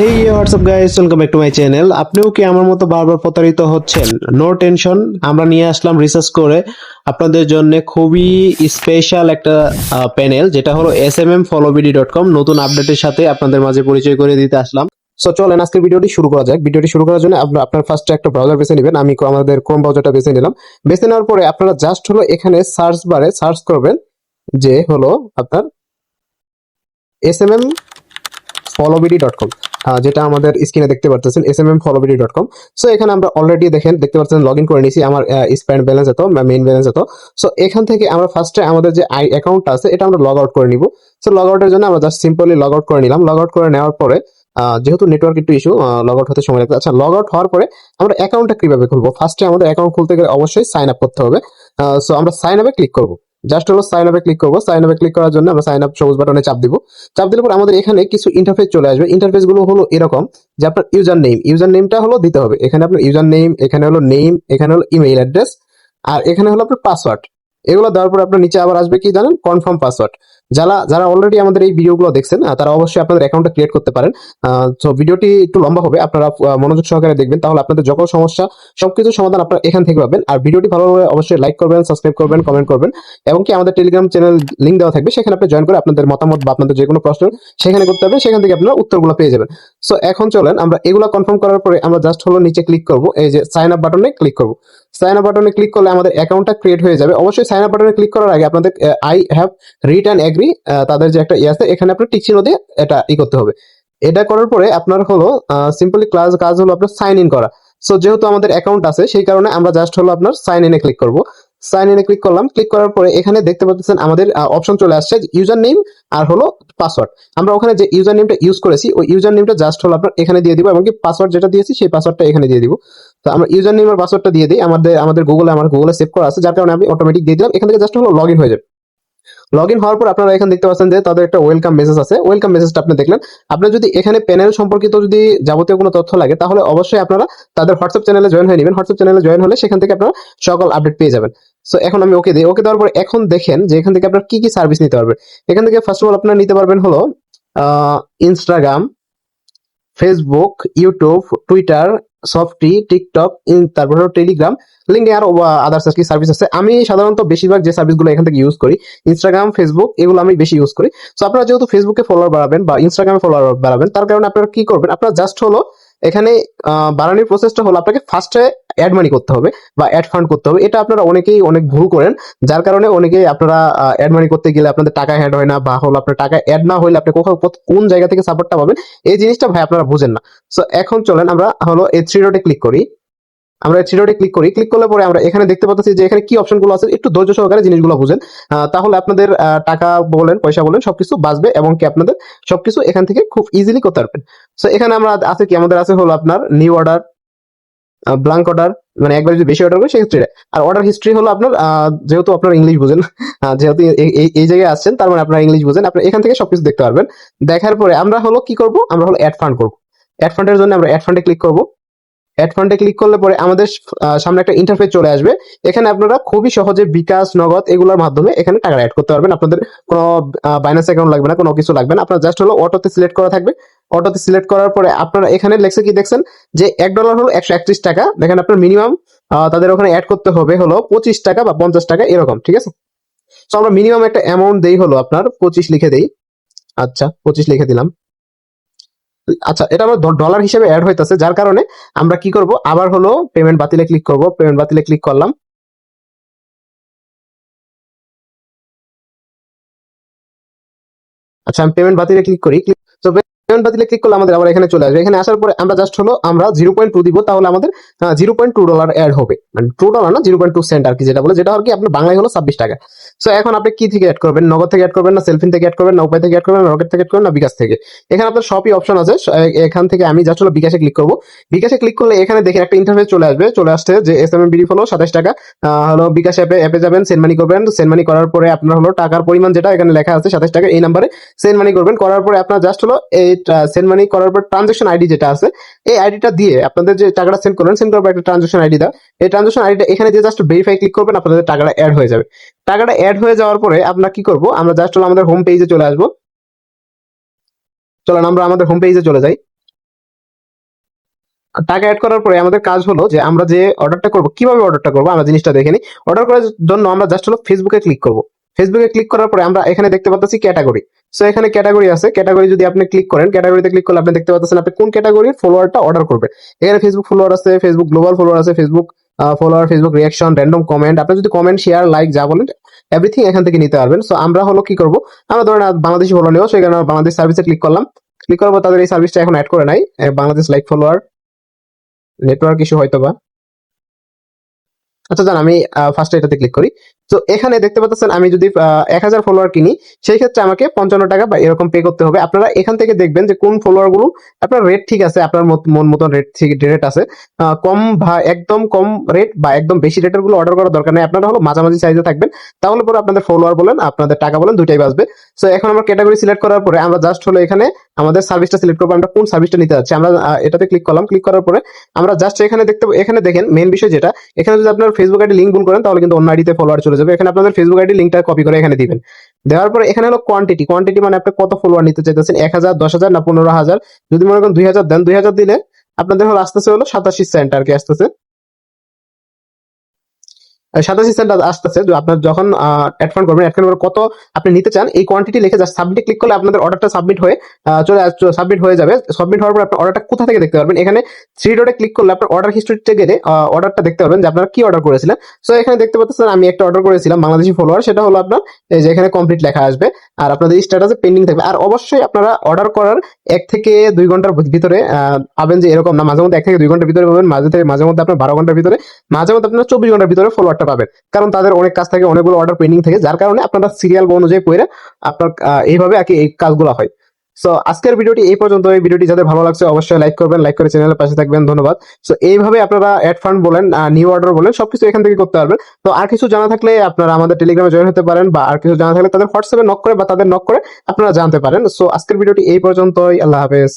Hey WhatsApp guys, welcome back to my channel. আপনিও কি আমার মতো বারবার প্রতারিত হচ্ছেন? নো টেনশন, আমরা নিয়ে আসলাম রিসার্চ করে আপনাদের জন্য খুবই স্পেশাল একটা প্যানেল, যেটা হলো smmfollowbd.com। নতুন আপডেটের সাথে আপনাদের মাঝে পরিচয় করে দিতে আসলাম। সো চলেন আজকে ভিডিওটি শুরু করা যাক। ভিডিওটি শুরু করার জন্য আপনার ফার্স্টে একটা ব্রাউজার বেছে নেবেন। আমি আমাদের ক্রোম ব্রাউজারটা বেছে নিলাম। বেছে নেওয়ার পরে আপনারা জাস্ট হলো এখানে সার্চ বারে সার্চ করবেন যে হলো আপনার smmfollowbd.com, যেটা আমাদের স্ক্রিনে দেখতে পাচ্ছেন smmfollowbd.com। সো এখানে আমরা অলরেডি দেখতে পাচ্ছেন লগ ইন করে নিয়েছি। আমার স্পেন্ড ব্যালেন্স এত, মেইন ব্যালেন্স এত। সো এখান থেকে আমরা ফার্স্টে আমাদের যে অ্যাকাউন্টটা আছে এটা আমরা লগ আউট করে নিব। সো লগ আউটের জন্য আমরা জাস্ট সিম্পলি লগ আউট করে নিলাম। লগ আউট করে নেওয়ার পরে যেহেতু নেটওয়ার্ক একটু ইস্যু, লগ আউট হতে সময় লাগবে। আচ্ছা, লগ আউট হওয়ার পরে আমরা অ্যাকাউন্টটা কিভাবে খুলবো? ফার্স্টে আমাদের অ্যাকাউন্ট খুলতে গেলে অবশ্যই সাইন আপ করতে হবে। সো আমরা সাইন আপে ক্লিক করবো। জাস্ট হলো সাইন আপে ক্লিক করবো। সাইন আপে ক্লিক করার জন্য আমরা সাইন আপ সবুজ বাটনে চাপ দিব। চাপ দিলে পর আমাদের এখানে কিছু ইন্টারফেস চলে আসবে। ইন্টারফেস গুলো হলো এরকম যে আপনার ইউজার নেমটা হলো দিতে হবে। এখানে আপনার ইউজার নেম, এখানে হলো নেম, এখানে হলো ইমেইল অ্যাড্রেস, আর এখানে হলো আপনার পাসওয়ার্ড। এগুলো দেওয়ার পর আপনার নিচে আবার আসবে কি জানেন? Confirm password. যারা যারা অলরেডি আমাদের এই ভিডিওগুলো দেখছেন তারা অবশ্যই আপনাদের অ্যাকাউন্টটা ক্রিয়েট করতে পারেন। তো ভিডিওটি একটু লম্বা হবে, আপনারা মনোযোগ সহকারে দেখবেন, তাহলে আপনাদের যত সমস্যা সবকিছু সমাধান আপনারা এখান থেকে পাবেন। আর ভিডিওটি ভালো লাগলে অবশ্যই লাইক করবেন, সাবস্ক্রাইব করবেন, কমেন্ট করবেন, এবং কি আমাদের টেলিগ্রাম চ্যানেল লিঙ্ক দেওয়া থাকবে, সেখানে আপনি জয়েন করে আপনাদের মতামত বা আপনাদের যে কোনো প্রশ্ন সেখানে করতে হবে, সেখান থেকে আপনারা উত্তরগুলো পেয়ে যাবেন। সো এখন চলেন আমরা এগুলো কনফার্ম করার পরে আমরা জাস্ট হলো নিচে ক্লিক করব, এই যে সাইন আপ বাটনে ক্লিক করব। সাইন আপ বাটনে ক্লিক করলে আমাদের অ্যাকাউন্টটা ক্রিয়েট হয়ে যাবে। অবশ্যই সাইন আপ বাটনে ক্লিক করার আগে আপনাদের I have read and agree, তাদের যে একটা আছে এখানে আপনার টিক চিহ্ন দিয়ে এটা করতে হবে। এটা করার পরে আপনার হলো সিম্পলি কাজ হলো আপনার সাইন ইন করা। সো যেহেতু আমাদের অ্যাকাউন্ট আছে সেই কারণে আমরা জাস্ট হলো আপনার সাইন ইনে ক্লিক করব। সাইন ইনে ক্লিক করলাম। ক্লিক করার পরে এখানে দেখতে পাচ্ছেন আমাদের অপশন চলে আসছে ইউজার নেম আর হলো পাসওয়ার্ড। আমরা ওখানে যে ইউজার নেমটা ইউজ করেছি ওই ইউজার নেমটা জাস্ট হলো আপনার এখানে দিয়ে দিব, এবং কি পাসওয়ার্ড যেটা দিয়েছি সেই পাসওয়ার্ডটা এখানে দিয়ে দিব। তো আমরা ইউজার নেম আর পাসওয়ার্ডটা দিয়ে দিই। আমাদের গুগলে সেভ করা আছে, যার কারণে আমি অটোমেটিক দিয়ে দিলাম। এখান থেকে জাস্ট হলো লগ ইন হয়ে যাবে। লগ ইন হওয়ার পর আপনারা এখানে দেখতে পাচ্ছেন যে তাদের একটা ওয়েলকাম মেসেজ আছে। ওয়েলকাম মেসেজটা আপনি দেখলেন। আপনার যদি এখানে প্যানেল সম্পর্কিত যদি যাবতীয় কোনো তথ্য লাগে তাহলে অবশ্যই আপনারা তাদের হোয়াটসঅ্যাপ চ্যানেলে জয়েন হয়ে নেবেন। হোয়াটসঅ্যাপ চ্যানেলে জয়েন হলে সেখান থেকে আপনারা সকল আপডেট পেয়ে যাবেন। সো এখন আমি ওকে দিই। ওকে দেওয়ার পর এখন দেখেন যে এখান থেকে আপনারা কি কি সার্ভিস নিতে পারবেন। এখান থেকে ফার্স্ট অফ অল আপনারা নিতে পারবেন হলো Instagram, Facebook, YouTube, Twitter, softy, TikTok, তারপর হলো টেলিগ্রাম, লিঙ্কে আরো আদার্স কি সার্ভিস আছে। আমি সাধারণত বেশিরভাগ যে সার্ভিসগুলো এখান থেকে ইউজ করি ইনস্টাগ্রাম, ফেসবুক, এগুলো আমি বেশি ইউজ করি। সো আপনারা যেহেতু ফেসবুকে ফলোয়ার বাড়াবেন বা ইনস্টাগ্রামে ফলোয়ার বাড়াবেন, তার কারণে আপনারা কি করবেন? আপনারা জাস্ট হলো এখানে বাড়ানোর প্রসেসটা হলো আপনাকে ফার্স্টে অ্যাড মানি করতে হবে বা অ্যাড ফান্ড করতে হবে। এটা আপনারা অনেকেই অনেক ভুল করেন, যার কারণে অনেকেই আপনারা অ্যাড মানি করতে গেলে আপনাদের টাকা অ্যাড হয় না, বা হলো আপনার টাকা অ্যাড না হলে আপনি কোন জায়গা থেকে সাপোর্টটা পাবেন এই জিনিসটা ভাই আপনারা বুঝেন না। সো এখন চলেন আমরা হলো এই থ্রি ডটে ক্লিক করি। আমরা থ্রি ডটে ক্লিক করি। ক্লিক করলে পরে আমরা এখানে দেখতে পাচ্ছি যে এখানে কি অপশনগুলো আছে, একটু ধৈর্য সহকারে জিনিসগুলো বুঝেন। তাহলে আপনাদের টাকা বলেন, পয়সা বলেন, সবকিছু বাঁচবে, এবং কি আপনাদের সবকিছু এখান থেকে খুব ইজিলি করতে পারবেন। সো এখানে আমরা আছে কি, আমাদের আছে হলো আপনার নিউ অর্ডার, ব্লাঙ্ক অর্ডার, মানে একবার যদি বেশি অর্ডার করি সেক্ষেত্রে। আর অর্ডার হিস্ট্রি হলো আপনার যেহেতু আপনার ইংলিশ বুঝেন, যেহেতু এই জায়গায় আসছেন তার মানে আপনারা ইংলিশ বুঝেন, আপনি এখান থেকে সবকিছু দেখতে পারবেন। দেখার পরে আমরা হলো কি করব? আমরা হলো অ্যাড ফান্ড করব। অ্যাড ফান্ডের জন্য আমরা অ্যাড ফান্ডে ক্লিক করব। অ্যাড ফান্ডে ক্লিক করলে পরে আমাদের সামনে একটা ইন্টারফেস চলে আসবে। এখানে আপনারা খুবই সহজে বিকাশ, নগদ এগুলোর মাধ্যমে এখানে টাকা অ্যাড করতে পারবেন। আপনাদের কোনো বাইন্যান্স অ্যাকাউন্ট লাগবে না, কোনো কিছু লাগবে না। আপনার জাস্ট হলো অটোতে সিলেক্ট করা থাকবে। অটোতে সিলেক্ট করার পরে আপনারা এখানে লেখছে কি দেখছেন যে $1 হলো 131 টাকা। দেখেন আপনার মিনিমাম তাদের ওখানে অ্যাড করতে হবে হলো 25 টাকা বা 50 টাকা এরকম, ঠিক আছে? তো আমরা মিনিমাম একটা অ্যামাউন্ট দেই হলো আপনার 25 লিখে দেই। আচ্ছা, 25 লিখে দিলাম। আচ্ছা, এটা আমার ডলার হিসেবে অ্যাড হইতেছে, যার কারণে আমরা কি করব? আবার হলো পেমেন্ট বাতিলে ক্লিক করব। পেমেন্ট বাতিলে ক্লিক করলাম। আচ্ছা, আমি পেমেন্ট বাতিলে ক্লিক করি। তো পেমেন্ট বাতিলে ক্লিক করলে আমাদের আবার এখানে চলে আসবে। এখানে আসার পরে আমরা জাস্ট হলো আমরা 0.2 দিব, তাহলে আমাদের $0.2 অ্যাড হবে। মানে $2 না, 0.2 সেন্ট আর কি, যেটা বলে, যেটা আর কি আপনার বাংলায় হলো 26 টাকা। সো এখন আপনি কি থেকে অ্যাড করবেন? নগদ থেকে অ্যাড করবেন, না সেলফিন থেকে অ্যাড করবেন, না উপায় থেকে অ্যাড করবেন, না রকেট থেকে অ্যাড করবেন, না বিকাশ থেকে? এখানে আপনার সবই অপশন আছে। এখান থেকে আমি জাস্ট হলো বিকাশে ক্লিক করব। বিকাশে ক্লিক করলে এখানে দেখেন একটা ইন্টারফেস চলে আসছে যে SMBD হলো 27 টাকা। হলো বিকাশ অ্যাপে যাবেন, সেন্ড মানি করবেন। সেন্ড মানি করার পরে আপনার হলো টাকার পরিমাণ যেটা এখানে লেখা আছে 27 টাকা, এই নাম্বারে সেন্ড মানি করবেন। করার পরে আপনার জাস্ট হলো এই সেন্ড মানি করার পর ট্রানজাকশন আইডি যেটা আছে এই আইডিটা দিয়ে আপনাদের যে টাকাটা সেন্ড করবেন, সেন্ড করার পর একটা ট্রানজাকশন আইডি দাও। এই ট্রানজাকশন আইডিটা এখানে দিয়ে জাস্ট ভেরিফাই ক্লিক করবেন, আপনাদের টাকাটা অ্যাড হয়ে যাবে। টাকাটা অ্যাড হয়ে যাওয়ার পরে আমরা কি করব? আমরা জাস্ট হলো আমাদের হোম পেজে চলে আসবো। চলেন আমরা আমাদের হোম পেজে চলে যাই। টাকা অ্যাড করার পরে আমাদের কাজ হলো যে আমরা যে অর্ডারটা করব, কিভাবে অর্ডারটা করব আমরা জিনিসটা দেখে নিই। অর্ডার করার জন্য আমরা জাস্ট হলো ফেসবুকে ক্লিক করব। ফেসবুকে ক্লিক করার পরে আমরা এখানে দেখতে পাচ্ছি ক্যাটাগরি। সো এখানে ক্যাটাগরি আছে, ক্যাটাগরি যদি আপনি ক্লিক করেন, ক্যাটাগরিতে ক্লিক করলে আপনি দেখতে পাচ্ছেন আপনি কোন ক্যাটাগরির ফলোয়ারটা অর্ডার করবেন। এখানে ফেসবুক ফলোয়ার আছে, ফেসবুক গ্লোবাল ফলোয়ার আছে, Facebook follower, Facebook reaction, random comment, আপনি যদি কমেন্ট শেয়ার লাইক যা বলেন এভরিথিং এখান থেকে নিতে পারবেন। সো আমরা হলো কি করব, আমরা ধরেন বাংলাদেশি ফলোয়ার নেব, সেখানে বাংলাদেশ সার্ভিসে ক্লিক করলাম। ক্লিক করার পর তাদের এই সার্ভিসটা এখন অ্যাড করে নাই, Bangladesh like follower, network issue হয়তো বা। আচ্ছা জান, আমি ফার্স্টে এটাতে ক্লিক করি। তো এখানে দেখতে পাচ্ছেন আমি যদি 1000 ফলোয়ার কিনি, সেই ক্ষেত্রে আমাকে 55 টাকা বা এরকম পে করতে হবে। আপনারা এখান থেকে দেখবেন যে কোন ফলোয়ার গুলো আপনার রেট ঠিক আছে, আপনার মন মতন রেট আছে। কম বা একদম কম রেট বা একদম বেশি রেটের গুলো অর্ডার করার দরকার নেই, আপনারা হলো মাঝামাঝি সাইজে থাকবেন। তাহলে পরে আপনাদের ফলোয়ার বলেন আপনাদের টাকা বলেন দুইটাই বাঁচবে। সো এখন আমরা ক্যাটাগরি সিলেক্ট করার পরে আমরা জাস্ট হলো এখানে আমাদের সার্ভিসটা সিলেক্ট করবো, আমরা কোন সার্ভিসটা নিতে যাচ্ছি। আমরা এটাতে ক্লিক করলাম, ক্লিক করার পরে আমরা জাস্ট এখানে দেখেন মেন বিষয় যেটা, এখানে যদি আপনার ফেসবুক আইডি লিঙ্ক ভুল করেন তাহলে কিন্তু অন্য আইডিতে ফলোয়ার চলে যাবে। এখানে আপনাদের ফেসবুক আইডি লিঙ্কটা কপি করে এখানে দিবেন। দেওয়ার পরে এখানে হলো কোয়ান্টিটি, কোয়ান্টিটি মানে আপনি কত ফলোয়ার নিতে চাইতেছেন, 1000, 10,000 না 15,000। যদি মনে করেন 2000 দেন, 2000 দিলে আপনাদের হলো আসতেছে হলো 87 সেন্ট আর কি আসতেছে। 87 সেন্ট আসতেছে। আপনার যখন অ্যাড ফান্ড করবেন, অ্যাড ফান্ড করে কত আপনি নিতে চান এই কোয়ান্টিটি লিখে জাস্ট সাবমিট ক্লিক করলে আপনাদের অর্ডারটা সাবমিট হয়ে সাবমিট হয়ে যাবে। সাবমিট হওয়ার পর আপনার অর্ডারটা কোথা থেকে দেখতে পারবেন, এখানে থ্রি ডটে ক্লিক করলে আপনার অর্ডার হিস্ট্রিতে গেলে অর্ডারটা দেখতে পারবেন যে আপনারা কি অর্ডার করেছিলেন। সো এখানে দেখতে পাচ্ছেন আমি একটা অর্ডার করেছিলাম বাংলাদেশি ফলোয়ার, সেটা হলো আপনার এই যে এখানে কমপ্লিট লেখা আসবে আর আপনাদের স্ট্যাটাসে পেন্ডিং থাকবে। আর অবশ্যই আপনারা অর্ডার করার 1 থেকে 2 ঘন্টার ভিতরে পাবেন, যে এরকম না মাঝে মধ্যে 1 থেকে 2 ঘন্টার ভিতরে পাবেন, মাঝে মধ্যে আপনার 12 ঘন্টার ভিতরে, মাঝে মধ্যে আপনার 24 ঘন্টার ভিতরে ফলোয়ারটা পাবেন। কারণ তাদের অনেক কাজ থাকে, অনেকগুলো অর্ডার পেন্ডিং থাকে, যার কারণে আপনারা সিরিয়াল অনুযায়ী পড়ে আপনার এইভাবে আর কি এই কাজগুলো হয়। সো আজকের ভিডিওটি এই পর্যন্ত। এই ভিডিওটি যাদের ভালো লাগছে অবশ্যই লাইক করবেন, লাইক করে চ্যানেলের পাশে থাকবেন, ধন্যবাদ। সো এইভাবে আপনারা অ্যাড ফান্ড বলেন, নিউ অর্ডার বলেন, সবকিছু এখান থেকে করতে পারবেন। তো আর কিছু জানা থাকলে আপনারা আমাদের টেলিগ্রামে জয়েন হতে পারেন, বা আর কিছু জানা থাকলে তাদের হোয়াটসঅ্যাপে নক করে বা তাদের নক করে আপনারা জানতে পারেন। সো আজকের ভিডিওটি এই পর্যন্তই, আল্লাহ হাফেজ।